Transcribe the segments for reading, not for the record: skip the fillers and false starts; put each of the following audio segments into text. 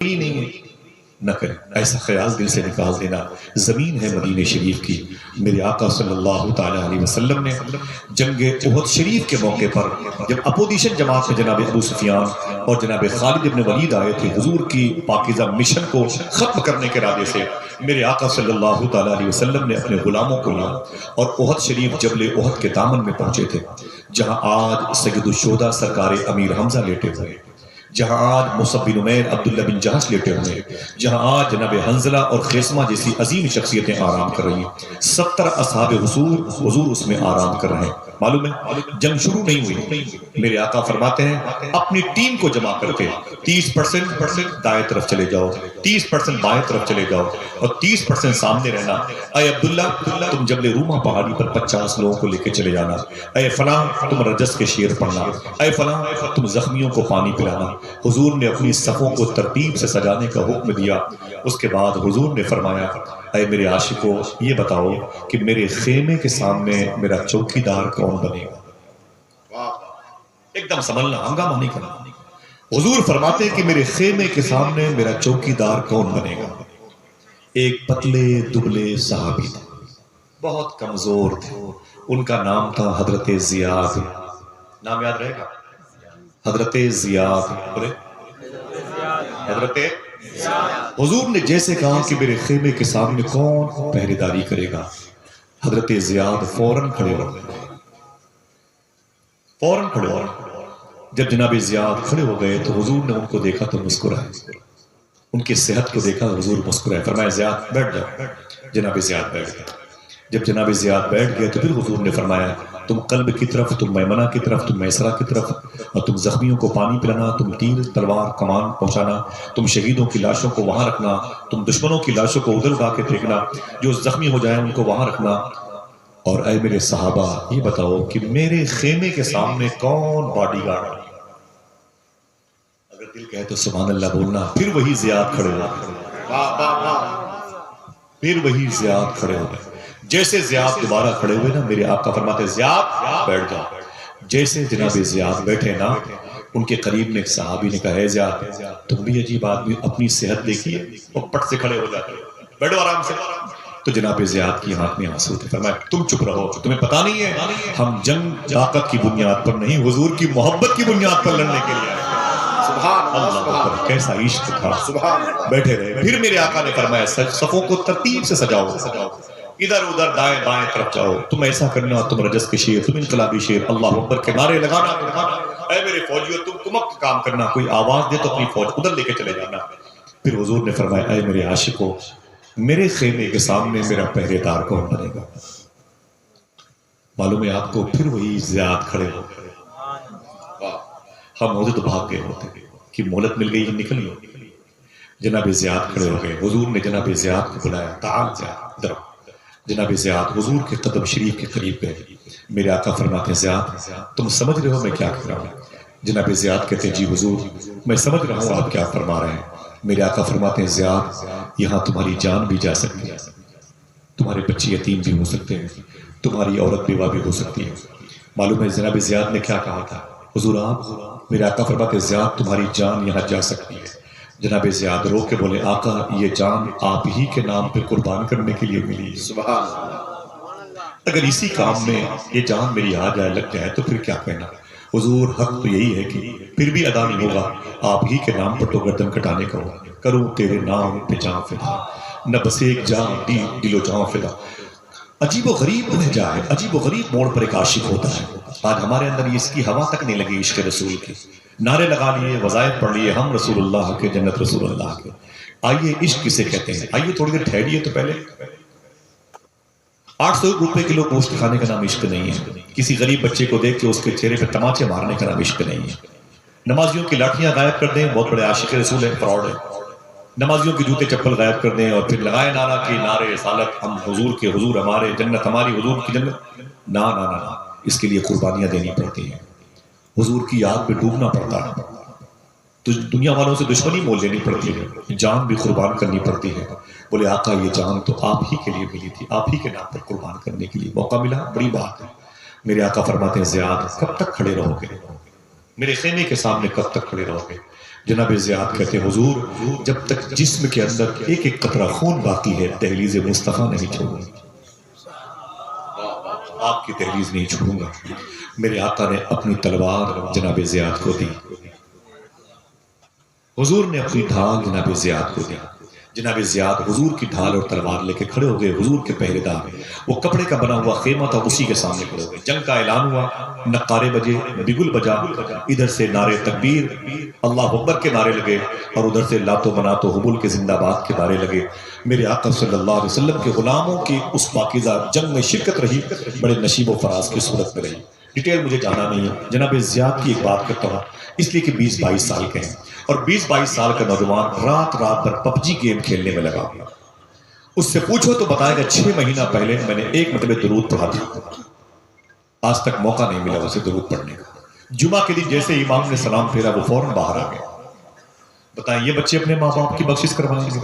ہی نہیں ہے نہ کریں. ایسا خیال دل سے نکال دینا. زمین ہے مدینہ شریف کی. میرے آقا صلی اللہ تعالیٰ علیہ وسلم نے جنگ احد شریف کے موقع پر جب اپوزیشن جماعت میں جناب ابو سفیان اور جناب خالد ابن ولید آئے تھے حضور کی پاکیزہ مشن کو ختم کرنے کے ارادے سے، میرے آقا صلی اللہ تعالیٰ علیہ وسلم نے اپنے غلاموں کو لیا اور احد شریف جبل احد کے دامن میں پہنچے تھے، جہاں آج سید الشہداء سرکار امیر حمزہ لیٹے ہوئے، جہاں آج مصعب بن عمیر عبداللہ بن جہش لیٹے ہوئے، جہاں آج جناب حنظلہ اور خیسمہ جیسی عظیم شخصیتیں آرام کر رہی ہیں. 70 اصحاب حضور اس میں آرام کر رہے ہیں. معلوم ہے جنگ شروع نہیں ہوئی. میرے آقا فرماتے ہیں اپنی ٹیم کو جمع کر کے 30% دائیں طرف چلے جاؤ، 30% بائیں طرف چلے جاؤ اور 30% سامنے رہنا. اے عبداللہ تم جبل روما پہاڑی پر 50 لوگوں کو لے کے چلے جانا. اے فلاں تم رجس کے شعر پڑھنا. اے فلاں تم زخمیوں کو پانی پلانا. حضور نے اپنی صفوں کو ترتیب سے سجانے کا حکم دیا. اس کے بعد حضور نے فرمایا اے میرے عاشقو یہ بتاؤ کہ میرے خیمے کے سامنے میرا چوکی دار کون بنے گا؟ ایک دم سنبھلنا، ہنگامہ نہیں کرنا. حضور فرماتے کہ میرے خیمے کے سامنے میرا چوکی دار کون بنے گا؟ ایک پتلے دبلے صحابی تھے، بہت کمزور تھے. ان کا نام تھا حضرت زیاد. نام یاد رہے گا؟ حضرت زیاد. حضرت حضور نے جیسے کہا کہ میرے خیمے کے سامنے کون پہرے داری کرے گا، حضرت زیاد فوراً کھڑے ہو گئے. جب جناب زیاد کھڑے ہو گئے تو حضور نے ان کو دیکھا تو مسکرائے. ان کی صحت کو دیکھا حضور مسکرائے. فرمایا زیاد بیٹھ جاؤ. جناب زیاد بیٹھ گئے. جب جناب زیاد بیٹھ گئے تو پھر حضور نے فرمایا تم قلب کی طرف، تم میمنہ کی طرف، تم میسرہ کی طرف، اور تم زخمیوں کو پانی پلانا، تم تیر تلوار کمان پہنچانا، تم شہیدوں کی لاشوں کو وہاں رکھنا، تم دشمنوں کی لاشوں کو ادھر اٹھا کے پھینکنا، جو زخمی ہو جائیں ان کو وہاں رکھنا. اور اے میرے صحابہ یہ بتاؤ کہ میرے خیمے کے سامنے کون باڈی گارڈ؟ اگر دل کہے تو سبحان اللہ بولنا. پھر وہی زیاد کھڑے ہو گئے. جیسے زیاد دوبارہ کھڑے ہوئے نا، میرے آقا فرماتے زیاد بیٹھ جاؤ. جیسے جناب زیاد بیٹھے نا، ان کے قریب میں ایک صحابی نے کہا ہے زیاد تم بھی عجیب آدمی، اپنی صحت دیکھیے. اور پٹ سے کھڑے ہو جاتے، بیٹھو آرام سے. تو جناب زیاد کی آنکھ میں آنسو تھے. فرمایا تم چپ رہو، تمہیں پتہ نہیں ہے ہم جنگ طاقت کی بنیاد پر نہیں، حضور کی محبت کی بنیاد پر لڑنے کے لیے آئے. سبحان اللہ، کیسا عشق تھا. بیٹھے رہے. پھر میرے آقا نے فرمایا صفوں کو ترتیب سے سجاؤ، ادھر ادھر دائیں بائیں طرف جاؤ. تم ایسا کرنا، تم رجس کے شعر، تم انقلابی شعر، اللہ اکبر کے نعرے لگانا. اے میرے فوجیوں تم کمک کام کرنا، کوئی آواز دے تو اپنی فوج ادھر لے کے چلے جانا. پھر حضور نے فرمایا اے میرے عاشقو میرے خیمے کے سامنے میرا پہرے دار کون بنے گا؟ معلوم ہے آپ کو پھر وہی زیاد کھڑے ہو گئے. ہم ہوتے تو بھاگ گئے ہوتے کہ مہلت مل گئی نکل گئی. جناب زیاد کھڑے ہو گئے. حضور نے جناب زیاد کو بلایا. تعال زیاد ادھر. جناب زیاد حضور کے قدم شریف کے قریب گئے. میرے آقا فرماتے ہیں زیاد تم سمجھ رہے ہو میں کیا کہہ رہا ہوں؟ جناب زیاد کہتے ہیں جی حضور میں سمجھ رہا ہوں آپ کیا فرما رہے ہیں. میرے آقا فرماتے ہیں زیاد یہاں تمہاری جان بھی جا سکتی ہے، تمہارے بچے یتیم بھی ہو سکتے ہیں، تمہاری عورت بیوہ بھی ہو سکتی ہے. معلوم ہے جناب زیاد نے کیا کہا تھا؟ حضور آپ. میرے آقا فرماتے ہیں زیاد تمہاری جان یہاں جا سکتی ہے. جناب زیاد رو کے بولے آقا یہ جان آپ ہی کے نام پہ قربان کرنے کے لیے ملی. سبحان اللہ. اگر اسی کام میں یہ جان میری آ جائے لگ جائے تو پھر کیا کہنا. حضور حق تو یہی ہے کہ پھر بھی ادا نہیں ہوگا، آپ ہی کے نام پر تو گردن کٹانے کا ہوگا. کروں تیرے نام پہ جان فدا، نہ بس ایک جان دل و جان فدا. عجیب و غریب لہجہ ہے، عجیب و غریب موڑ پر ایک عاشق ہوتا ہے. آج ہمارے اندر اس کی ہوا تک نہیں لگی عشق رسول کی. نعرے لگا لیے، وظائف پڑھ لیے، ہم رسول اللہ کے، جنت رسول اللہ کے. آئیے عشق کسے کہتے ہیں؟ آئیے تھوڑی دیر ٹھہریے تو پہلے. 800 روپے کلو گوشت کھانے کا نام عشق نہیں ہے. کسی غریب بچے کو دیکھ کے اس کے چہرے پہ تماچے مارنے کا نام عشق نہیں ہے. نمازیوں کی لاٹھیاں غائب کر دیں، بہت بڑے عاشق رسول ہے، فراڈ ہے. نمازیوں کی جوتے چپل غائب کر دیں اور پھر لگائے نعرہ کہ نعرے رسالت، ہم حضور کے، حضور ہمارے، جنت ہماری، حضور کی جنت. نا نا نا نا، اس کے لیے قربانیاں دینی پڑتی ہیں، حضور کی یاد میں ڈوبنا پڑتا ہے. تو دنیا والوں سے دشمنی مول لینی پڑتی ہے، جان بھی قربان کرنی پڑتی ہے. بولے آقا یہ جان تو آپ ہی کے لیے ملی تھی، آپ ہی کے نام پر قربان کرنے کے لیے موقع ملا، بڑی بات ہے. میرے آقا فرماتے ہیں زیاد کب تک کھڑے رہو گے؟ میرے خیمے کے سامنے کب تک کھڑے رہو گے؟ جناب زیاد کہتے ہیں حضور جب تک جسم کے اندر ایک ایک قطرہ خون باقی ہے دہلیز مصطفیٰ نہیں چھوڑوں گا، آپ کی دہلیز نہیں چھوڑوں گا۔ میرے آقا نے اپنی تلوار جناب زیاد کو دی، حضور نے اپنی ڈھال جناب زیاد کو دی۔ جناب زیاد حضور کی ڈھال اور تلوار لے کے کھڑے ہو گئے، حضور کے پہرے دار وہ کپڑے کا بنا ہوا خیمہ تھا اسی کے سامنے کھڑے ہو گئے۔ جنگ کا اعلان ہوا، نقارے بجے، بگل بجا، ادھر سے نعرے تکبیر اللہ اکبر کے نعرے لگے اور ادھر سے لات و منات و حبل کے زندہ باد کے نعرے لگے۔ میرے آقا صلی اللہ علیہ وسلم کے غلاموں کی اس پاکیزہ جنگ میں شرکت رہی، بڑے نشیب و فراز کی صورت میں رہی۔ ڈیٹیل مجھے جانا نہیں ہے، جناب زیاد کی ایک بات کرتا ہوں، اس لیے کہ 20-22 سال کے ہیں اور 20-22 سال کا نوجوان رات بھر پبجی گیم کھیلنے میں لگا۔ اس سے پوچھو تو بتائے گا 6 مہینہ پہلے میں نے ایک مرتبہ درود پڑھا تھا، آج تک موقع نہیں ملا اسے درود پڑھنے کا۔ جمعہ کے دن جیسے امام نے سلام پھیرا وہ فوراً باہر آ گیا۔ بتائیں یہ بچے اپنے ماں باپ کی بخشش کروائیں گے؟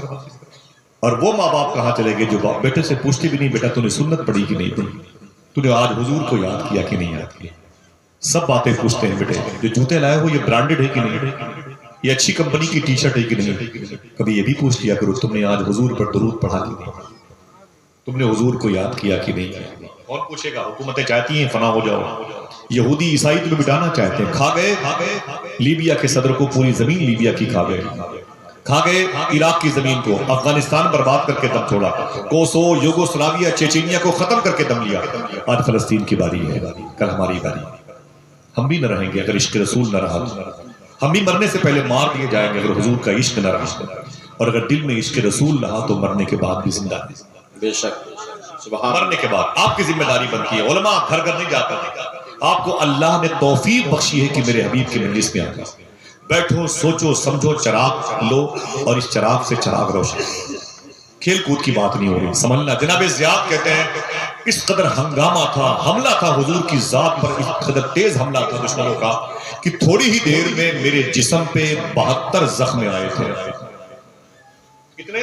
اور وہ ماں باپ کہاں چلے گئے جو بیٹے سے پوچھتے بھی نہیں بیٹا تو نے سنت پڑھی کہ نہیں پڑھی، تو نے آج حضور کو یاد کیا کہ نہیں یاد کیا؟ سب باتیں پوچھتے ہیں بیٹے، جو جوتے لائے ہو یہ برانڈڈ ہے کہ نہیں، یہ اچھی کمپنی کی ٹی شرٹ ہے کہ نہیں؟ کبھی یہ بھی پوچھ لیا کرو تم نے آج حضور پر درود پڑھا کہ نہیں، تم نے حضور کو یاد کیا کہ نہیں؟ اور پوچھے گا حکومتیں چاہتی ہیں فنا ہو جاؤ، یہودی عیسائی تمہیں مٹانا چاہتے ہیں، کھا گئے لیبیا کے صدر کو، پوری زمین لیبیا کی کھا گئے، کھا گئے عراق کی زمین کو، افغانستان برباد کر کے دم چھوڑا، کوسو یوگوسلاویا چیچینیا کو ختم کر کے دم لیا۔ آج فلسطین کی باری ہے، کل ہماری باری۔ ہم بھی نہ رہیں گے اگر عشق رسول نہ رہا، ہم بھی مرنے سے پہلے مار دیے جائیں گے اگر حضور کا عشق نہ رہا، اور اگر دل میں عشق رسول رہا تو مرنے کے بعد بھی زندہ ہے۔ بے شک مرنے کے بعد آپ کی ذمہ داری بنتی ہے، علماء گھر گھر نہیں جاتا، آپ کو اللہ نے توفیق بخشی ہے کہ میرے حبیب کی مجلس میں آ بیٹھو، سوچو سمجھو، چراغ لو اور اس چراغ سے چراغ روشن۔ کھیل کود کی بات نہیں ہو رہی، سمجھنا۔ جناب زیاد کہتے ہیں اس قدر ہنگامہ تھا، حملہ تھا حضور کی ذات پر، اس قدر تیز حملہ تھا دشمنوں کا کہ تھوڑی ہی دیر میں میرے جسم پہ 72 زخم آئے تھے۔ کتنے؟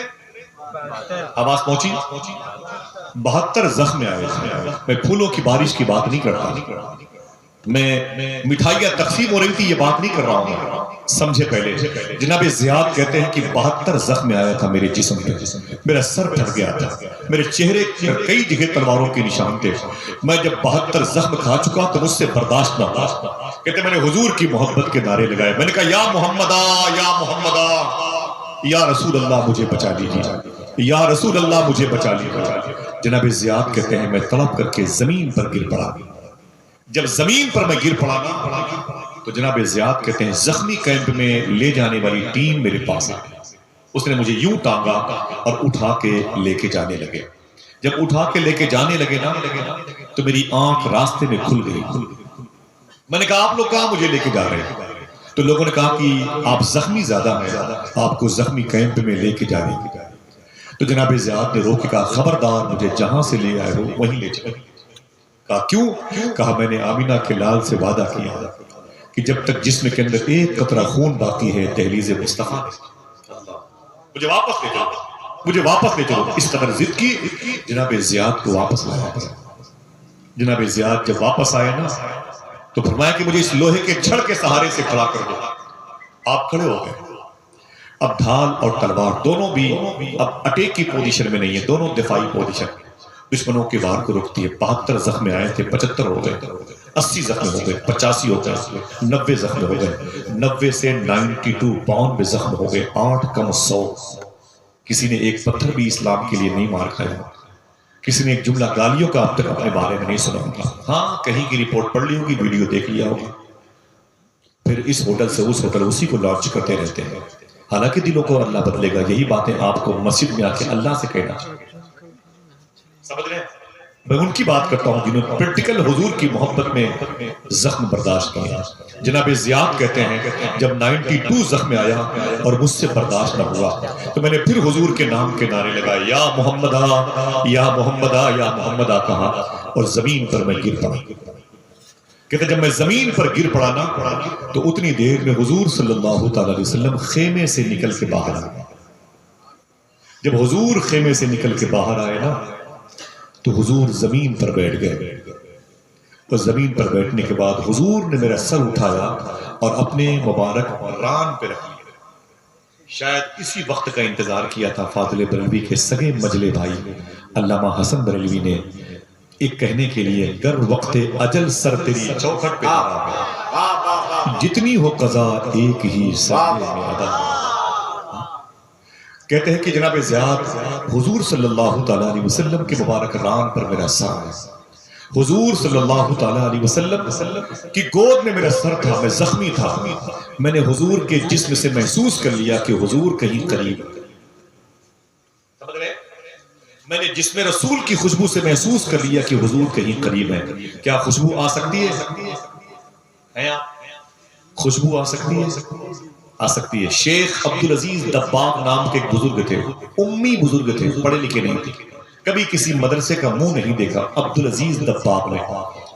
آواز پہنچی؟ 72 زخم آئے تھے۔ میں پھولوں کی بارش کی بات نہیں کرتا، میں مٹھائیاں تقسیم ہو رہی تھی یہ بات نہیں کر رہا ہوں، سمجھے پہلے۔ جناب زیاد کہتے ہیں کہ 72 زخم آیا تھا میرے جسم پہ، میرا سر پھٹ گیا تھا، میرے چہرے کئی جگہ تلواروں کے نشان تھے۔ میں جب 72 زخم کھا چکا تو مجھ سے برداشت نہ ہوا، کہتے میں نے حضور کی محبت کے نعرے لگائے، میں نے کہا یا محمدہ یا محمدہ، یا رسول اللہ مجھے بچا لیجیے، یا رسول اللہ مجھے بچا لیجیے۔ جناب زیاد کہتے ہیں میں تڑپ کر کے زمین پر گر پڑا۔ جب زمین پر میں گر پڑا تو جناب زیاد کہتے ہیں زخمی کیمپ میں لے جانے والی ٹیم میرے پاس آ گئی، اس نے مجھے یوں ٹانگا اور اٹھا کے لے کے جانے لگے۔ جب اٹھا کے لے کے جانے لگے نا تو میری آنکھ راستے میں کھل گئی۔ میں نے کہا آپ لوگ کہاں مجھے لے کے جا رہے ہیں؟ تو لوگوں نے کہا کہ آپ زخمی زیادہ ہیں، آپ کو زخمی کیمپ میں لے کے جا رہے ہیں۔ تو جناب زیاد نے رو کے کہا خبردار مجھے جہاں سے لے آئے ہو وہیں لے جائے۔ کہا کیوں؟ کہا میں نے آمینہ کے لال سے وعدہ کیا کہ جب تک جسم کے اندر ایک قطرہ خون باقی ہے دہلیز مصطفیٰ مجھے واپس لے جاؤ، مجھے واپس لے جاؤ۔ اس قدر ضد کی جناب زیاد کو واپس لایا گیا۔ جناب زیاد جب واپس آئے نا تو فرمایا کہ مجھے اس لوہے کے چھڑ کے سہارے سے کھڑا کر دو۔ آپ کھڑے ہو گئے۔ اب ڈھال اور تلوار دونوں بھی اب اٹیک کی پوزیشن میں نہیں ہے، دونوں دفاعی پوزیشن میں دشمنوں کے وار کو رکتی ہے۔ 72 زخم آئے تھے، 75 ہو گئے، 80 زخم ہو گئے، 85 ہو گئے، 90 زخم ہو گئے، 90 سے 92 92 زخم ہو گئے، 8 کم 100۔ کسی نے ایک پتھر بھی اسلام کے لیے نہیں مار کھایا، کسی نے ایک جملہ گالیوں کا اب تک اپنے بارے میں نہیں سنا ہوگا، ہاں کہیں کی رپورٹ پڑھ لی ہوگی، ویڈیو دیکھ لیا ہوگا، پھر اس ہوٹل سے اس ہوٹل اسی کو لانچ کرتے رہتے ہیں۔ حالانکہ دلوں کو اللہ بدلے گا، یہی باتیں آپ کو مسجد میں آ کے اللہ سے کہنا چاہیے۔ سمجھ رہے ہیں؟ میں ان کی بات کرتا ہوں جنہوں نے پریکٹیکل حضور کی محبت میں زخم برداشت کیا۔ جناب زیاد کہتے ہیں جب 92 زخم آیا اور مجھ سے برداشت نہ ہوا تو میں نے پھر حضور کے نام کے نعرے لگائے، یا محمدہ یا محمدہ یا محمدہ کہا اور زمین پر میں گر پڑا۔ کہتے جب میں زمین پر گر پڑا نا تو اتنی دیر میں حضور صلی اللہ تعالی علیہ وسلم خیمے سے نکل کے باہر آئے۔ جب حضور خیمے سے نکل کے باہر آئے نا تو حضور زمین پر بیٹھ گئے، اور زمین پر بیٹھنے کے بعد حضور نے میرا سر اٹھایا اور اپنے مبارک ران پہ رکھ لیا۔ شاید اسی وقت کا انتظار کیا تھا فاضل بریلوی کے سگے مجلے بھائی علامہ حسن بریلوی نے ایک کہنے کے لیے گر وقت اجل سر تیری چوکھٹ پہ دھرا ہے، جتنی ہو قضا ایک ہی سامنے میں عدل۔ کہتے ہیں کہ جناب زیاد حضور صلی اللہ تعالیٰ علیہ وسلم کے مبارک ران پر میرا سر ہے، حضور صلی اللہ تعالیٰ علیہ وسلم کی گود میں میرا سر تھا، میں زخمی تھا، میں نے حضور کے جسم سے محسوس کر لیا کہ حضور کہیں قریب، سمجھ رہے؟ میں نے جسم رسول کی خوشبو سے محسوس کر لیا کہ حضور کہیں قریب ہے۔ کیا خوشبو آ سکتی ہے؟ خوشبو آ سکتی ہے؟ آ سکتی ہے۔ شیخ عبدالعزیز دباغ نام کے ایک بزرگ تھے، امی بزرگ تھے، پڑھے لکھے نہیں تھے، کبھی کسی مدرسے کا منہ نہیں دیکھا عبدالعزیز دباغ نے،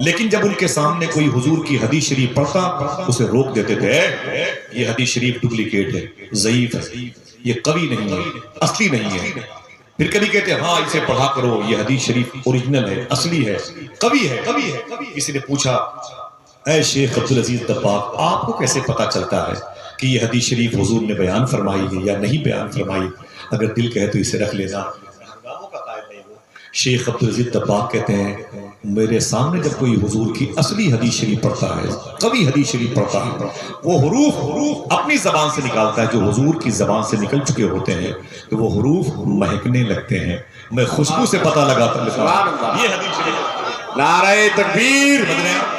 لیکن جب ان کے سامنے کوئی حضور کی حدیث شریف پڑھتا اسے روک دیتے تھے، یہ حدیث شریف ڈپلیکیٹ ہے، ضعیف ہے، یہ قوی نہیں ہے، اصلی نہیں ہے۔ پھر کبھی کہتے ہیں ہاں اسے پڑھا کرو، یہ حدیث شریف اوریجنل ہے، اصلی ہے، قوی ہے۔ کسی نے پوچھا اے شیخ عبدالعزیز دباغ آپ کو کیسے پتا چلتا ہے کہ یہ حدیث شریف حضور نے بیان فرمائی ہے یا نہیں بیان فرمائی؟ اگر دل کہے تو اسے رکھ لینا۔ شیخ عبدالعزیز دباغ کہتے ہیں میرے سامنے جب کوئی حضور کی اصلی حدیث شریف پڑھتا ہے، قوی حدیث شریف پڑھتا ہے، وہ حروف اپنی زبان سے نکالتا ہے جو حضور کی زبان سے نکل چکے ہوتے ہیں، تو وہ حروف مہکنے لگتے ہیں، میں خوشبو سے پتہ لگاتا ہوں یہ حدیث شریف۔ نعرہ تکبیر،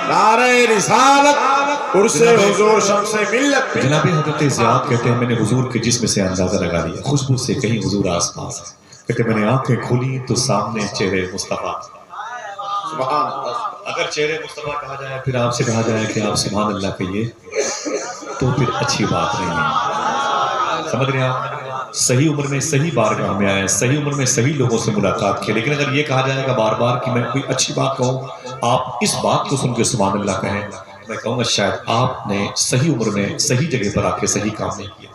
نعرہ رسالت، عرص حضور شمس ملت۔ جناب حضرت زیاد کہتے ہیں میں نے حضور کے جسم سے اندازہ لگا لیا، خوشبو سے کہیں حضور آس پاس ہے۔ کہتے میں نے آنکھیں کھولی تو سامنے چہرے مصطفیٰ۔ اگر چہرے مصطفیٰ کہا جائے پھر آپ سے کہا جائے کہ آپ سبحان اللہ کہیے تو پھر اچھی بات نہیں ہے، سمجھ رہے ہیں آپ؟ صحیح عمر میں صحیح بارگاہ میں آئے، صحیح عمر میں صحیح لوگوں سے ملاقات کی، لیکن اگر یہ کہا جائے گا بار بار کہ میں کوئی اچھی بات کہوں، آپ اس بات کو سن کے سبحان اللہ کہیں، میں کہوں گا شاید آپ نے صحیح عمر میں صحیح جگہ پر آ کے صحیح کام نہیں کیا۔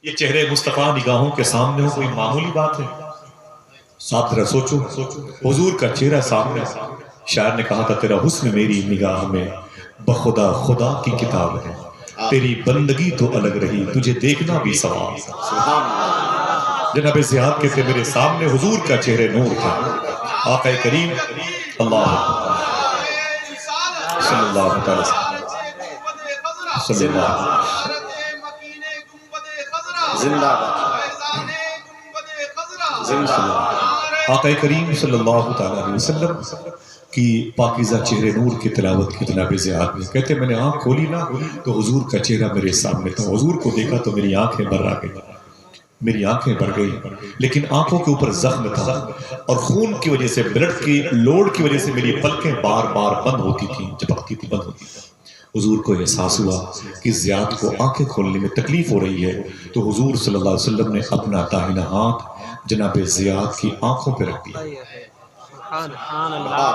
یہ چہرے مصطفیٰ نگاہوں کے سامنے ہو کوئی معمولی بات ہے؟ صاحب ذرا سوچو، حضور کا چہرہ سامنے، شاعر نے کہا تھا تیرا حسن میری نگاہ میں بخدا خدا کی کتاب ہے، تیری بندگی تو الگ رہی تجھے دیکھنا بھی ثواب۔ جناب زیاد کہتے میرے سامنے حضور کا چہرے نور تھا، آقا کریم اللہ صلی اللہ تعالی صلی اللہ زندہ آقا کریم صلی اللہ تعالی علیہ وسلم کی پاکیزہ چہرے نور کی تلاوت کی جناب زیاد میں کہتے میں نے آنکھ کھولی نا تو حضور کا چہرہ میرے سامنے تھا، حضور کو دیکھا تو میری آنکھیں بھر آ گئی، میری آنکھیں بھر گئی، لیکن آنکھوں کے اوپر زخم تھا اور خون کی وجہ سے، بلڈ کی لوڈ کی وجہ سے میری پلکیں بار بار بند ہوتی تھیں، جھپکتی تھی، بند ہوتی تھی۔ حضور کو احساس ہوا کہ زیاد کو آنکھیں کھولنے میں تکلیف ہو رہی ہے، تو حضور صلی اللہ علیہ وسلم نے اپنا داہنا ہاتھ جناب زیاد کی آنکھوں پہ رکھ دیا۔ سبحان اللہ۔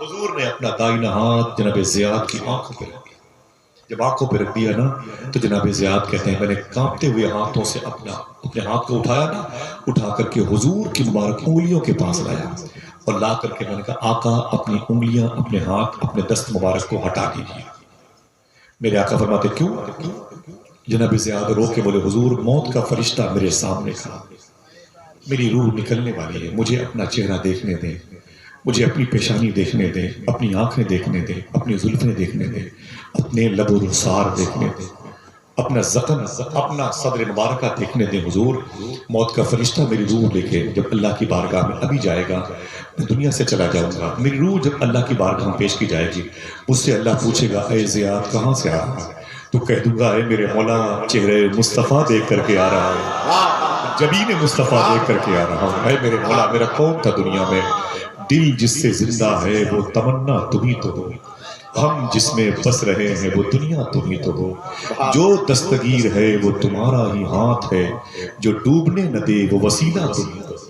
حضور نے اپنا داہنا ہاتھ جناب زیاد کی آنکھوں پہ رکھ دیا۔ جب آنکھوں پہ رکھ دیا نا تو جناب زیاد کہتے ہیں میں نے کانپتے ہوئے ہاتھوں سے اپنے ہاتھ کو اٹھایا نا، اٹھا کر کے حضور کی مبارک انگلیوں کے پاس لایا اور لا کر کے میں نے کہا آقا اپنی انگلیاں، اپنے ہاتھ، اپنے دست مبارک کو ہٹا دیجیے۔ میرے آقا فرماتے کیوں؟ جناب زیاد رو کے بولے حضور موت کا فرشتہ میرے سامنے کھڑا، میری روح نکلنے والی ہے، مجھے اپنا چہرہ دیکھنے دیں، مجھے اپنی پیشانی دیکھنے دیں، اپنی آنکھیں دیکھنے دیں، اپنی زلفیں دیکھنے دیں، اپنے لب و رخسار دیکھنے دیں، اپنا زخم، اپنا صدر مبارکہ دیکھنے دیں۔ حضور موت کا فرشتہ میری روح لے کے جب اللہ کی بارگاہ میں ابھی جائے گا، میں دنیا سے چلا جاؤں گا، میری روح جب اللہ کی بارگاہ میں پیش کی جائے گی، مجھ سے اللہ پوچھے گا اے زیاد کہاں سے آ رہا ہے؟ تو کہہ دوں گا اے میرے مولا چہرے مصطفیٰ دیکھ کر کے آ رہا ہوں، جبین مصطفیٰ دیکھ کر کے آ رہا ہوں۔ اے میرے مولا میرا کون تھا دنیا میں؟ دل جس سے زندہ ہے وہ تمنا تمہیں تو ہو، ہم جس میں بس رہے ہیں وہ دنیا تمہیں تو ہو، جو دستگیر ہے وہ تمہارا ہی ہاتھ ہے، جو ڈوبنے نہ دے وہ وسیلہ تمہیں تو ہو۔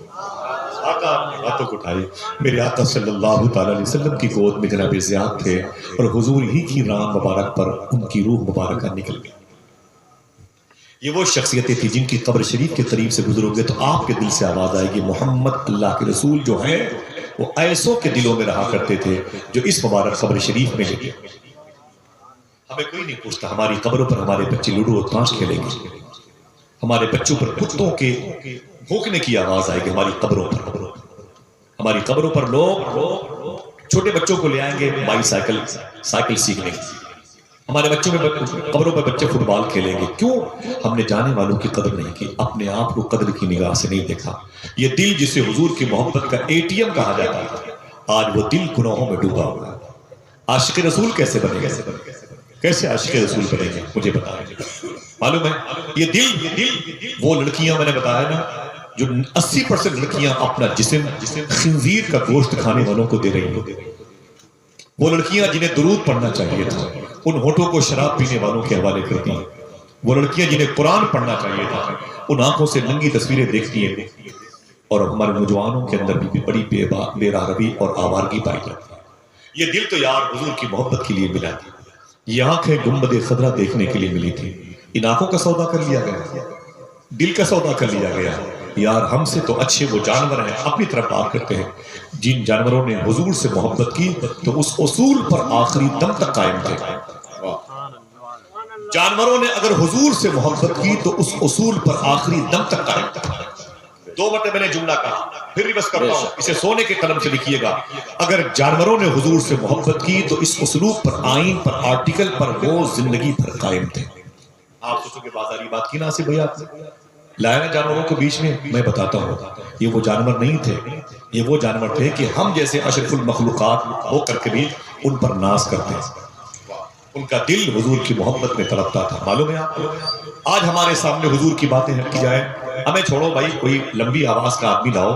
آقا اپنے ہاتھوں کو اٹھائے، میرے آقا صلی اللہ تعالی علیہ وسلم کی گود میں جناب زیاد تھے اور حضور ہی کی ران مبارک پر ان کی روح مبارکہ نکل گئی۔ یہ وہ شخصیتیں تھی جن کی قبر شریف کے قریب سے گزرو گے تو آپ کے دل سے آواز آئے گی محمد اللہ کے رسول جو ہیں وہ ایسوں کے دلوں میں رہا کرتے تھے جو اس مبارک قبر شریف میں لگے۔ ہمیں کوئی نہیں پوچھتا. ہماری قبروں پر ہمارے بچے لوڈو اور تاش کھیلیں گے. ہمارے بچوں پر کتوں کے بھونکنے کی آواز آئے گی ہماری قبروں پر. ہماری قبروں پر لوگ چھوٹے بچوں کو لے آئیں گے سائیکل سیکھنے. ہمارے بچوں میں قبروں پر بچے فٹ بال کھیلیں گے. کیوں؟ ہم نے جانے والوں کی قدر نہیں کی, اپنے آپ کو قدر کی نگاہ سے نہیں دیکھا. یہ دل جسے حضور کی محبت کا ATM کہا جاتا ہے, آج وہ دل گناہوں میں ڈوبا ہوا ہے. عاشق رسول کیسے بنے گا؟ کیسے عاشق رسول بنے گے؟ مجھے بتائیں. معلوم ہے یہ دل وہ لڑکیاں میں نے بتایا نا جو 80% لڑکیاں اپنا جسم خنزیر کا گوشت کھانے والوں کو دے رہی ہیں. وہ لڑکیاں جنہیں درود پڑھنا چاہیے تھا ان ہونٹوں کو شراب پینے والوں کے حوالے کرتی ہیں. وہ لڑکیاں جنہیں قرآن پڑھنا چاہیے تھا ان آنکھوں سے ننگی تصویریں دیکھتی ہیں. اور ہمارے نوجوانوں کے اندر بھی بڑی بے راہبی اور آوارگی پائی جاتی ہے. یہ دل تو یار حضور کی محبت کے لیے ملا تھا. یہ آنکھیں گنبد خضرا دیکھنے کے لیے ملی تھی. ان آنکھوں کا سودا کر لیا گیا, دل کا سودا کر لیا گیا. یار ہم سے تو اچھے وہ جانور ہیں. اپنی طرف بات کرتے ہیں. جن جانوروں نے حضور سے محبت کی تو اس اصول پر آخری دم تک قائم تھے. جانوروں نے اگر حضور سے محبت کی تو اس اصول پر آخری دم تک قائم تھے. 2 مرتبہ میں نے جملہ کہا, پھر ریورس کرتا ہوں, اسے سونے کے قلم سے لکھیے گا. اگر جانوروں نے حضور سے محبت کی تو اس اسلوب پر, آئین پر, آرٹیکل پر وہ زندگی پر قائم تھے. آپ سوچو کہ بازاری بات کی نا سے بھئی آپ لائے نا جانوروں کو بیچ میں. میں بتاتا ہوں یہ وہ جانور نہیں تھے, یہ وہ جانور تھے کہ ہم جیسے اشرف المخلوقات ہو کر کے بھی ان پر ناز کرتے ہیں. ان کا دل حضور کی محبت میں تڑپتا تھا. معلوم ہے آپ کو آج ہمارے سامنے حضور کی باتیں کی جائیں, ہمیں چھوڑو بھائی, کوئی لمبی آواز کا آدمی لاؤ,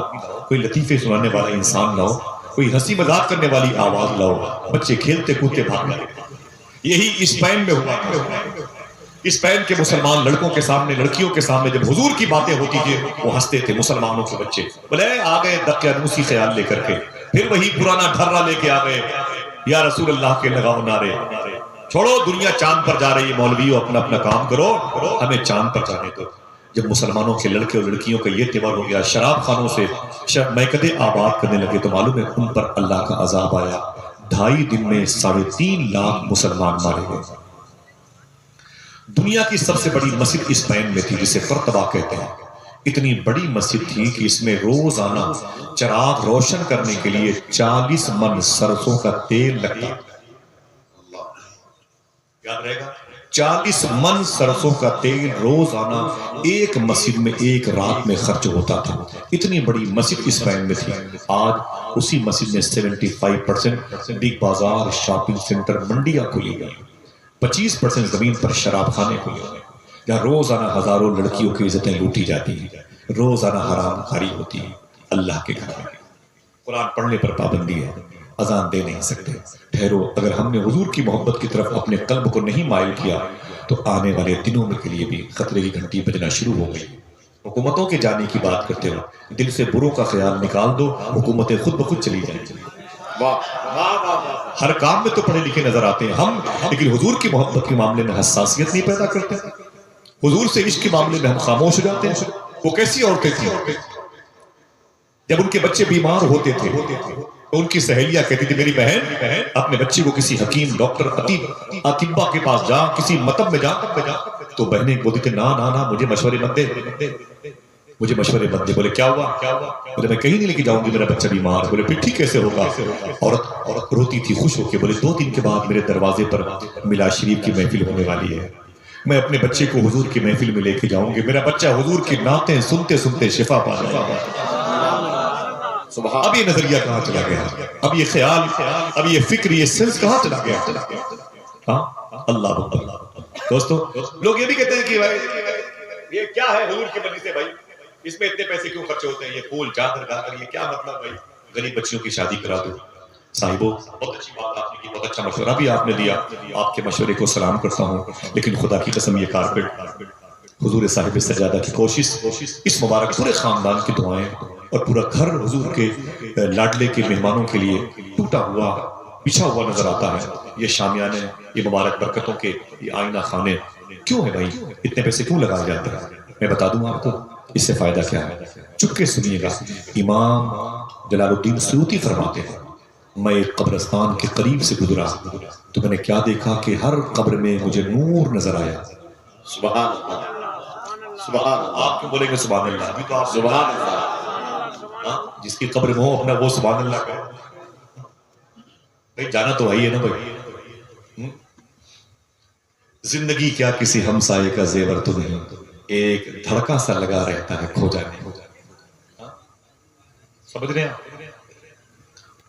کوئی لطیفے سنانے والا انسان لاؤ, کوئی ہنسی مذاق کرنے والی آواز لاؤ, بچے کھیلتے کودتے بھاگ لگے. یہی اسپین میں ہوا تھا. اسپین کے مسلمان لڑکوں کے سامنے, لڑکیوں کے سامنے جب حضور کی باتیں ہوتی تھی وہ ہنستے تھے. مسلمانوں کے بچے بولے آ گئے دقیانوسی خیال لے کر کے, پھر وہی پرانا ڈھرا لے کے آ گئے, یا رسول اللہ کے لگاؤ نعرے. چھوڑو دنیا چاند پر جا رہی ہے, مولویوں اپنا اپنا کام کرو, ہمیں چاند پر جانے دو. جب مسلمانوں کے لڑکے اور لڑکیوں کا یہ تیور ہو گیا, شراب خانوں سے میکدے آباد کرنے لگے, تو معلوم ہے ان پر اللہ کا عذاب آیا. 2.5 دن میں 3.5 لاکھ مسلمان مارے گئے. دنیا کی سب سے بڑی مسجد اسپین میں تھی جسے قرطبہ کہتے ہیں. اتنی بڑی مسجد تھی کہ اس میں روزانہ چراغ روشن کرنے کے لیے 40 من سرسوں کا تیل لگتا. یاد رہے گا, 40 من سرسوں کا تیل روزانہ ایک مسجد میں ایک رات میں خرچ ہوتا تھا. اتنی بڑی مسجد اسپین میں تھی. آج اسی مسجد میں 75% بگ بازار, شاپنگ سینٹر, منڈیاں کھلی گئی. 25% زمین پر شراب خانے کھلے ہوئے, جہاں روزانہ ہزاروں لڑکیوں کی عزتیں لوٹی جاتی ہیں, روزانہ حرام کھاری ہوتی ہے. اللہ کے گھر میں قرآن پڑھنے پر پابندی ہے, اذان دے نہیں سکتے. ٹھہرو, اگر ہم نے حضور کی محبت کی طرف اپنے قلب کو نہیں مائل کیا تو آنے والے دنوں میں کے لیے بھی خطرے کی گھنٹی بجنا شروع ہو گئی. حکومتوں کے جانے کی بات کرتے ہو, دل سے بروں کا خیال نکال دو, حکومتیں خود بخود چلی جائیں. ہر کام میں تو پڑھے لکھے نظر آتے ہیں ہم, لیکن حضور کی محبت کے معاملے میں حساسیت نہیں پیدا کرتے. حضور سے عشق کے معاملے میں ہم خاموش ہو جاتے ہیں. وہ کیسی عورتیں تھیں جب ان کے بچے بیمار ہوتے تھے تو ان کی سہیلیاں کہتی تھی میری بہن اپنے بچے کو کسی حکیم, ڈاکٹر, اطباء کے پاس جا, کسی مطب میں جا. تو بہنیں بولتی تھی نا نا نا, مجھے مشورے مت دے, مجھے مشورے مت دے. بولے کیا ہوا؟ بولے میں کہیں نہیں لے کے جاؤں گی, میرا بچہ بیمار. بولے پھر ٹھیک کیسے ہوگا؟ عورت روتی تھی خوش ہو کے. بولے 2 دن کے بعد میرے دروازے پر میلاد شریف کی محفل ہونے والی ہے, میں اپنے بچے کو حضور کی محفل میں لے کے جاؤں گی, میرا بچہ حضور کی نعتیں سنتے سنتے شفا پا جائے گا. اب یہ نظریہ کہاں چلا گیا؟ اب یہ خیال, اب یہ فکر, یہ سنس کہاں چلا گیا؟ اللہ دوستو, لوگ یہ بھی کہتے ہیں کہ بھائی یہ کیا ہے حضور کے بنی سے, بھائی اس میں اتنے پیسے کیوں خرچ ہوتے ہیں, یہ پھول چادر گا کر, یہ کیا مطلب؟ بھائی غریب بچیوں کی شادی کرا دو. صاحبو بہت اچھی بات آپ نے کی, بہت اچھا مشورہ بھی آپ نے دیا, آپ کے مشورے کو سلام کرتا ہوں. لیکن خدا کی قسم یہ کارپیٹ حضور صاحب سجادہ کی کوشش, اس مبارک پورے خاندان کی دعائیں اور پورا گھر حضور کے لاڈلے کے مہمانوں کے لیے ٹوٹا ہوا بچھا ہوا نظر آتا ہے. یہ شامیانے, یہ مبارک برکتوں کے یہ آئینہ خانے کیوں ہے بھائی؟ اتنے پیسے کیوں لگائے جاتے ہیں؟ میں بتا دوں آپ کو اس سے فائدہ کیا ہے, چپ کے سنیے گا. امام جلال الدین سیوطی فرماتے ہیں میں ایک قبرستان کے قریب سے گزرا تو میں نے کیا دیکھا کہ ہر قبر میں مجھے نور نظر آیا. سبحان اللہ سبحان اللہ. آپ کیوں بولیں گے سبحان اللہ؟ ابھی تو آپ سبحان اللہ. جس کی قبر میں ہو اپنا وہ سبحان اللہ کہے. بھائی جانا تو وہی ہے نا بھائی. زندگی کیا کسی ہمسائے کا زیور تو نہیں، ایک دھڑکا سا لگا رہتا ہے کھو جانے. سمجھ رہے ہیں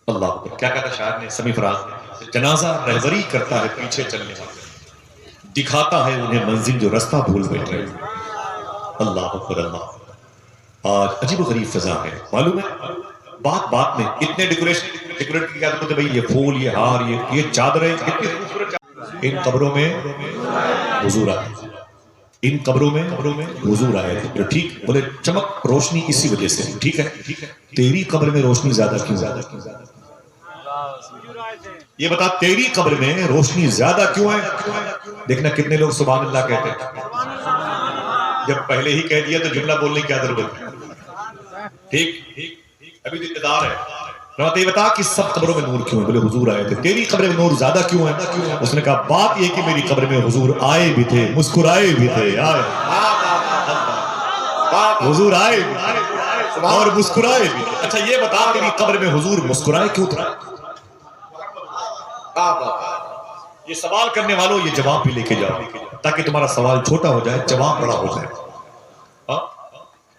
اللہ اکبر. کیا کہتا شاعر نے سمیع فراز؟ جنازہ رہبری کرتا ہے پیچھے چلنے والے، دکھاتا ہے انہیں منزل جو رستہ بھول بیٹھے. اللہ اکبر اللہ. آج عجیب و غریب فضا ہے، معلوم ہے بات بات میں اتنے ڈیکوریٹ کی کیا ہے بھائی، یہ پھول، یہ ہار، یہ چادریں، اتنی خوبصورت. ان قبروں میں حضور آئے، ان قبروں میں حضور آئے تھے. ٹھیک بولے چمک روشنی اسی وجہ سے. ٹھیک ہے تیری قبر میں روشنی زیادہ کیوں؟ یہ بتا تیری قبر میں روشنی زیادہ کیوں ہے؟ دیکھنا کتنے لوگ سبحان اللہ کہتے ہیں، جب پہلے ہی کہہ دیا تو جملہ بولنے کی کیا ضرورت ہے. ٹھیک ابھی تو انتظار ہے. یہ بتا کہ سب قبروں میں نور کیوں ہے؟ بولے حضور آئے تھے. تیری قبر میں نور زیادہ کیوں ہے؟ اس نے کہا بات یہ کہ میری قبر میں حضور آئے بھی تھے، مسکرائے بھی تھے. حضور آئے بھی اور مسکرائے بھی. اچھا یہ بتا تیری قبر میں حضور مسکرائے کیوں تھا؟ یہ سوال کرنے والوں یہ جواب بھی لے کے جاؤ تاکہ تمہارا سوال چھوٹا ہو جائے، جواب بڑا ہو جائے.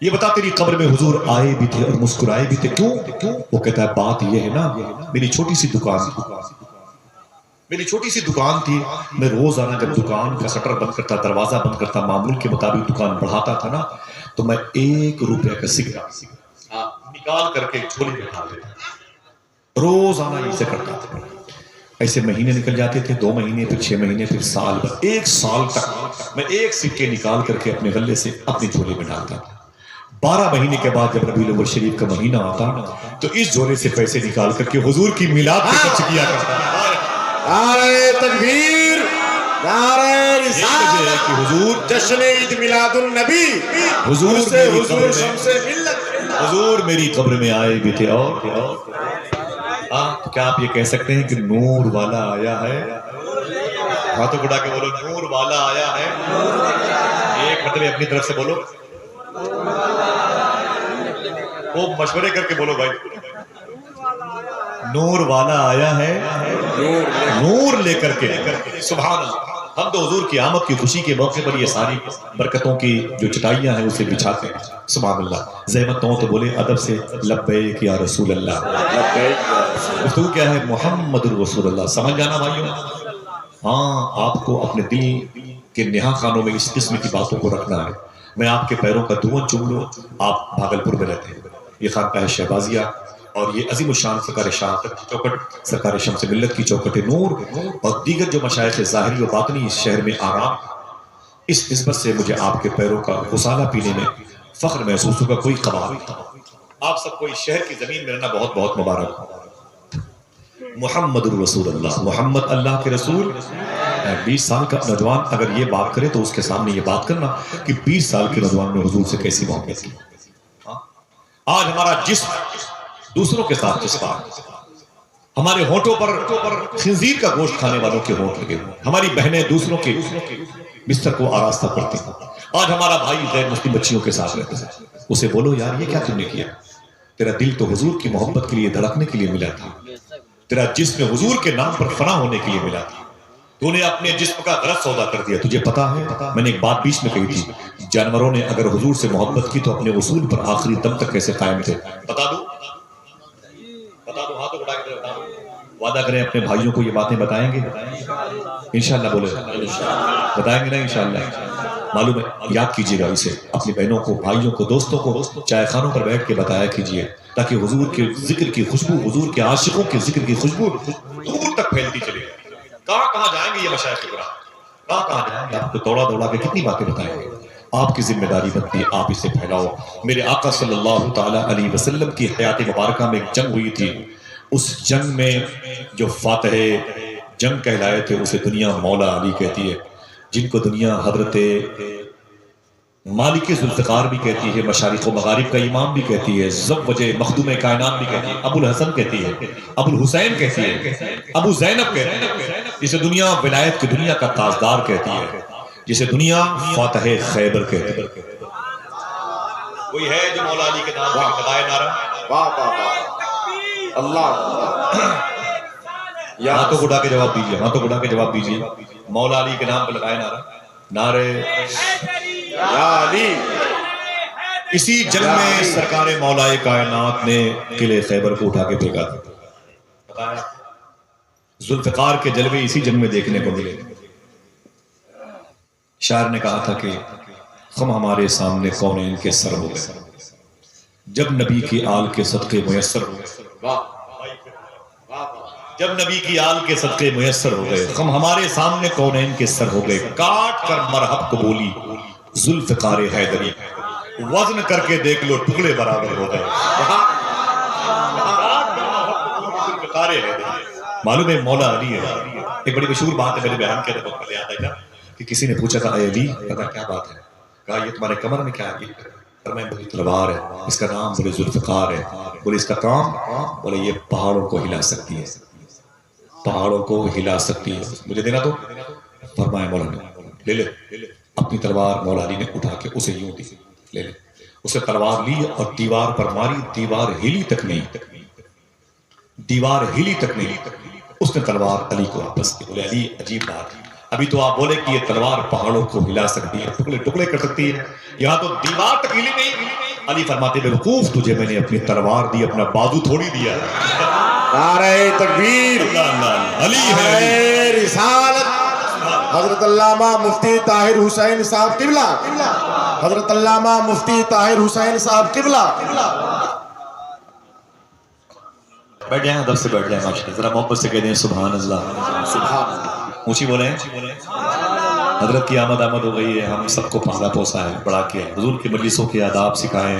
یہ بتا تیری قبر میں حضور آئے بھی تھے اور مسکرائے بھی تھے کیوں؟ وہ کہتا ہے بات یہ ہے نا، میری چھوٹی سی دکان تھی. میں روزانہ جب دکان کا شٹر بند کرتا، دروازہ بند کرتا، معمول کے مطابق دکان بڑھاتا تھا نا، تو میں 1 روپے کا سکہ نکال کر کے جھولی میں ڈال دیتا. روزانہ اسے کرتا تھا. ایسے مہینے نکل جاتے تھے، 2 مہینے، پھر 6 مہینے، پھر سال بھر. 1 سال تک میں 1 سکے نکال کر کے اپنے غلے سے اپنی جھولی میں ڈالتا تھا. 12 مہینے کے بعد جب ربیع الاول شریف کا مہینہ آتا تو اس جھولے سے پیسے نکال کر کے حضور کی میلاد پہ خرچ کیا کرتا. نعرہ تکبیر، نعرہ رسالت، حضور جشن عید میلاد النبی، حضور سے حضور شمس ملت. حضور میری قبر میں آئے بھی تھے. اور کیا آپ یہ کہہ سکتے ہیں کہ نور والا آیا ہے؟ ہاتھوں بڑھا کے بولو نور والا آیا ہے. ایک مرتبہ اپنی طرف سے بولو، وہ مشورے کر کے بولو بھائی، نور والا آیا ہے، نور لے کر کے. سبحان اللہ. ہم تو حضور کی آمد کی خوشی کے موقع پر یہ ساری برکتوں کی جو چٹائیاں ہیں اسے بچھاتے ہیں. سبحان اللہ. زحمت ہو تو بولے ادب سے لبیک یا رسول اللہ. گفتگو کیا ہے؟ محمد الرسول اللہ. سمجھ جانا بھائیوں. ہاں آپ کو اپنے دل کے نہا خانوں میں اس قسم کی باتوں کو رکھنا ہے. میں آپ کے پیروں کا دھون چوم لوں. آپ بھاگلپور میں رہتے ہیں، یہ خانقاہ شہبازیہ اور یہ عظیم الشان سرکار شاہ کی چوکٹ، سرکار شمس ملت کی چوکٹ نور اور دیگر جو مشائخ ظاہری و باطنی اس شہر میں آرام. اس نسبت سے مجھے آپ کے پیروں کا غسالہ پینے میں فخر محسوس ہوگا. کوئی قبار آپ سب کو اس شہر کی زمین میں رہنا بہت بہت مبارک. محمد الرسول اللہ، محمد اللہ کے رسول. 20 سال کا نوجوان اگر یہ بات کرے تو اس کے سامنے یہ بات کرنا کہ 20 سال کے نوجوان میں حضور سے کیسی محبت کی. آج ہمارا جسم دوسروں کے ساتھ جسم، ہمارے ہونٹوں پر خنزیر کا گوشت کھانے والوں کے ہونٹ لگے ہوئے. ہماری بہنیں دوسروں کے بستر کو آراستہ کرتی ہیں. آج ہمارا بھائی غیر مسلم بچیوں کے ساتھ رہتا ہے. اسے بولو یار یہ کیا تم نے کیا؟ تیرا دل تو حضور کی محبت کے لیے دھڑکنے کے لیے ملا تھا، تیرا جسم حضور کے نام پر فنا ہونے کے لیے ملا تھا. تو نے اپنے جسم کا غلط سودا کر دیا. تجھے پتا ہے میں نے ایک بات بیچ میں کہی تھی، جانوروں نے اگر حضور سے محبت کی تو اپنے اصول پر آخری دم تک کیسے قائم تھے. بتا دو ہاتھوں بڑھا کے بتا دو. وعدہ کریں اپنے بھائیوں کو یہ باتیں بتائیں گے انشاءاللہ. بولے بتائیں گے نا انشاءاللہ. معلوم ہے یاد کیجیے گا اسے. اپنی بہنوں کو، بھائیوں کو، دوستوں کو چائے خانوں پر بیٹھ کے بتایا کیجیے تاکہ حضور کے ذکر کی خوشبو، حضور کے عاشقوں کے ذکر کی خوشبو دور تک پھیلتی چلے. کہاں جائیں گے یہ مشائخ کرام؟ کہاں جائیں گے؟ آپ کو دوڑا کے کتنی باتیں بتائیں گے. آپ کی ذمہ داری بنتی ہے آپ اسے پھیلاؤ. میرے آقا صلی اللہ تعالی علیہ وسلم کی حیات مبارکہ میں ایک جنگ ہوئی تھی. اس جنگ میں جو فاتح جنگ کہلائے تھے اسے دنیا مولا علی کہتی ہے. جن کو دنیا حضرت مالک ذوالفقار بھی کہتی ہے، مشارق و مغارب کا امام بھی کہتی ہے، زوج مخدوم کائنات بھی کہتی ہے، ابو الحسن کہتی ہے، ابو الحسین کہتی ہے، ابو زینب کہتی ہے، جسے دنیا ولایت کی دنیا کا تاجدار کہتی ہے، جسے دنیا فاتح خیبر کہتی ہے۔ کوئی ہے جو مولا علی کے نام پر لگائے نعرہ؟ واہ واہ واہ اللہ ہاتھوں کو اٹھا کے جواب دیجیے، ہاتھوں کو اٹھا کے جواب دیجیے، مولا علی کے نام پر لگائے نعرہ؟ نعرے یا علی۔ اسی جنگ میں سرکار مولا کائنات نے قلعے خیبر کو اٹھا کے پھینکا تھا۔ ذوالفقار کے جلوے اسی جنگ میں دیکھنے کو ملے۔ شاعر نے کہا تھا کہ ہم ہمارے سامنے کونین کے سر ہو گئے جب نبی کی آل کے صدقے میسر ہو گئے، جب نبی کی آل کے صدقے میسر ہو گئے، ہم ہمارے سامنے کونین کے سر ہو گئے، کاٹ کر مرحب کو بولی ذوالفقار حیدری، وزن کر کے دیکھ لو ٹکڑے برابر ہو گئے۔ ذوالفقار حیدری معلوم ہے مولا علی ہے۔ ایک بڑی مشہور بات ہے، میرے بیان کے وقت پہلے آتا ہے کہ کسی نے پوچھا تھا اے علی، کہا کیا بات ہے؟ کہا یہ تمہارے کمر میں کیا ہے؟ فرمایا بڑی تلوار ہے، اس کا نام بڑے ذوالفقار ہے۔ بولے اس کا کام؟ بولے یہ پہاڑوں کو ہلا سکتی ہے، پہاڑوں کو ہلا سکتی ہے، مجھے دینا تو؟ فرمایا مولا نے لے لے۔ اپنی تلوار مولا علی نے اٹھا کے اسے یوں دی، لے لے۔ اسے تلوار لی اور دیوار پر ماری، دیوار ہلی تک نہیں، دیوار ہلی تک نہیں۔ اس نے تلوار علی کو واپس کی۔ بولے علی عجیب بات ہے، ابھی تو آپ بولے کہ یہ تلوار پہاڑوں کو ہلا سکتی ہے، ٹکڑے ٹکڑے کر سکتی ہے، یہاں تو دیوار تک ہلی نہیں۔ علی فرماتے بے وقوف، تجھے میں نے اپنی تلوار دی، اپنا بازو تھوڑی دیا۔ نعرہ تکبیر، علی ہے، نعرہ رسالت۔ حضرت علامہ مفتی طاہر حسین صاحب قبلہ، حضرت علامہ مفتی طاہر حسین صاحب قبلہ۔ بیٹھ جائیں، ادب سے بیٹھ جائیں، ماشاءاللہ ذرا محبت سے کہہ دیں سبحان اللہ، سبحان اونچی بولیں۔ حضرت کی آمد ہو گئی ہے، ہم سب کو پالا پوسا ہے، بڑا کیا ہے، حضور کی مجلسوں کے آداب سکھائے،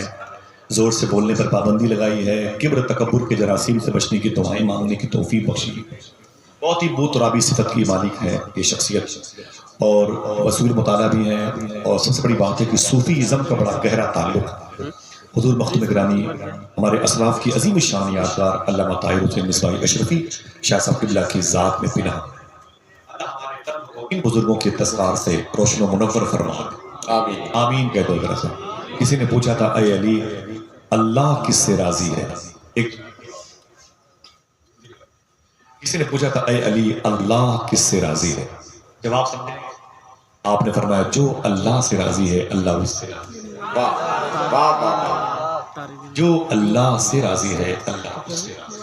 زور سے بولنے پر پابندی لگائی ہے، کبر تکبر کے جراثیم سے بچنے کی دعائیں مانگنے کی توفیق بخشی۔ بہت ہی بو ترابی صفت کی مالک ہے یہ شخصیت، اور وسیع مطالعہ بھی ہے، اور سب سے بڑی بات ہے کہ صوفی ازم کا بڑا گہرا تعلق ہے۔ حضور مختوم گرامی ہمارے اسلاف کی عظیم شان یادگار علامہ طاہر حسین مصباحی اشرفی شاہ صاحب قبلہ کی ذات میں پناہ ان بزرگوں کے تذکار سے روشن و منور فرما، آمین آمین کہہ دو ذرا سا۔ کسی نے پوچھا تھا اے علی اللہ کس سے راضی ہے؟ کسی نے پوچھا تھا اے علی اللہ کس سے راضی ہے؟ جواب سمجھے؟ آپ نے فرمایا جو اللہ سے راضی ہے اللہ اس سے راضی ہے، واہ واہ واہ، جو اللہ سے راضی ہے اللہ اس سے راضی ہے۔